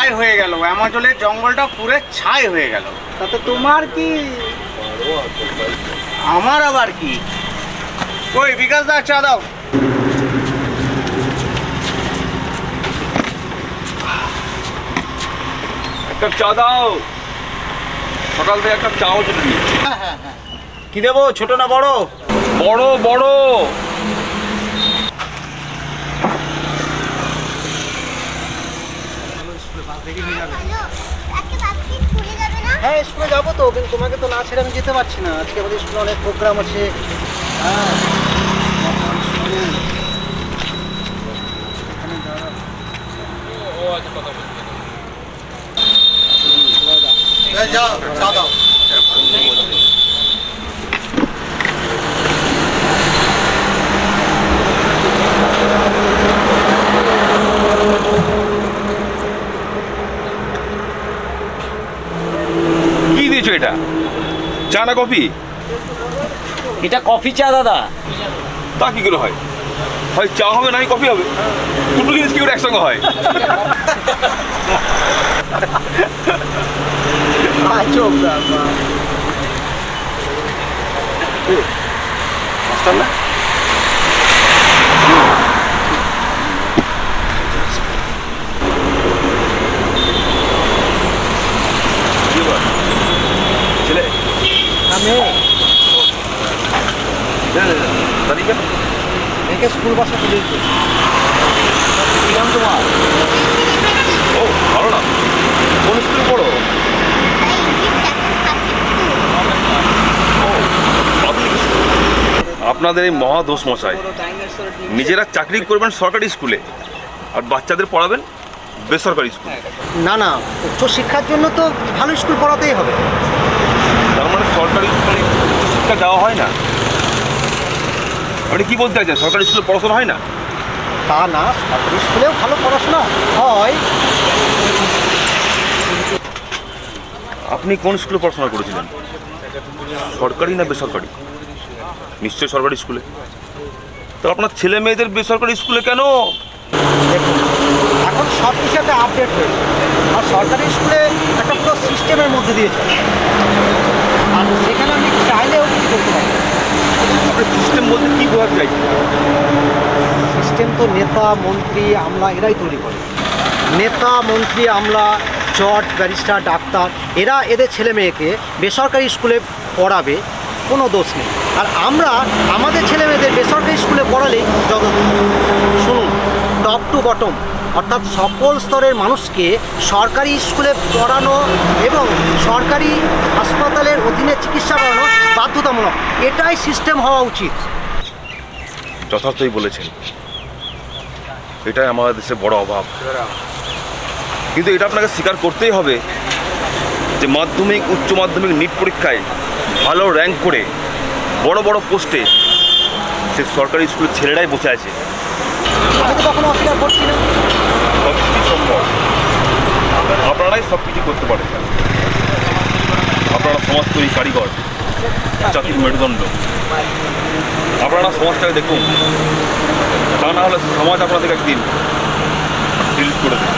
ছাই হয়ে গেল, অ্যামাজনের জঙ্গলটা পুরো ছাই হয়ে গেল। তাতে তোমার কি? আমার আবার কি? ওই বিকাশ দা, চা দাও। একটা চা দাও, সকাল থেকে একটা চাও চলে নি। কি দেবো, ছোট না বড়? বড় বড়। হ্যাঁ, স্কুলে যাবো তো, কিন্তু তোমাকে তো না ছেড়ে আমি যেতে পারছি না। আজকে আমাদের স্কুলে অনেক প্রোগ্রাম আছে। হ্যাঁ, কি দিয়েছো এটা? চা না কফি? এটা কফি চা দাদা। তা কি করে হয়? হয় চা হবে নাই কফি হবে, দুটো জিনিস কি করে একসঙ্গে হয়? মাস্টার না? কি ব্যাপার? ছেলে আমি দাঁড়িয়ে কেন? একে স্কুল বাসা তুলে দিচ্ছি। কি নাম তোমার? ও ভালো না, কোন স্কুলে পড়ো? আপনাদের এই মহা দোষ মশাই, নিজেরা চাকরি করবেন সরকারি স্কুলে আর বাচ্চাদের পড়াবেন বেসরকারি স্কুলে। না না, উচ্চ শিক্ষার জন্য তো ভালো স্কুল পড়াতেই হবে। তার মানে সরকারি স্কুলে শিক্ষা দেওয়া হয় না? আপনি কি বলতে চাইছেন, সরকারি স্কুলে পড়াশোনা হয় না? তা না, সরকারি স্কুলেও ভালো পড়াশোনা হয়। আপনি কোন স্কুলে পড়াশোনা করেছিলেন, সরকারি না বেসরকারি? নিশ্চয়ই সরকারি স্কুলে। তো আপনার ছেলে মেয়েদের বেসরকারি স্কুলে কেন? দেখুন, এখন সব কিছু একটা আপডেট হয়েছে, আর সরকারি স্কুলে একটা পুরো সিস্টেমের মধ্যে দিয়ে চলে, আর সেখানে আপনি চাইলেও কিছু করতে পারেন। আপনি সিস্টেম বলতে কী বোঝাতে চাইছেন? সিস্টেম তো নেতা মন্ত্রী আমলা এরাই তৈরি করে। নেতা মন্ত্রী আমলা, জজ ব্যারিস্টার ডাক্তার, এরা এদের ছেলে মেয়েকে বেসরকারি স্কুলে পড়াবে, কোনো দোষ নেই। আর আমরা আমাদের ছেলে মেয়েদের বেসরকারি স্কুলে পড়ালেই যথেষ্ট। শুনুন, টপ টু বটম অর্থাৎ সকল স্তরের মানুষকে সরকারি স্কুলে পড়ানো এবং সরকারি হাসপাতালের অধীনে চিকিৎসা করানো বাধ্যতামূলক, এটাই সিস্টেম হওয়া উচিত। যথার্থই বলেছেন, এটাই আমাদের দেশে বড় অভাব। কিন্তু এটা আপনাকে স্বীকার করতেই হবে যে মাধ্যমিক উচ্চ মাধ্যমিক নিট পরীক্ষায় ভালো র্যাঙ্ক করে বড় বড় পোস্টে সে সরকারি স্কুলের ছেলেরাই বসে আছে। আমি তো কখনো অস্বীকার করছি না। সব কিছু সম্ভব, আপনারাই সব কিছু করতে পারেন। আপনারা সমাজ তৈরি কারিগর, জাতির মেরুদণ্ড। আপনারা সমাজটাকে দেখুন, তা না হলে সমাজ আপনাদের একদিন ডিলিট করে দেবে।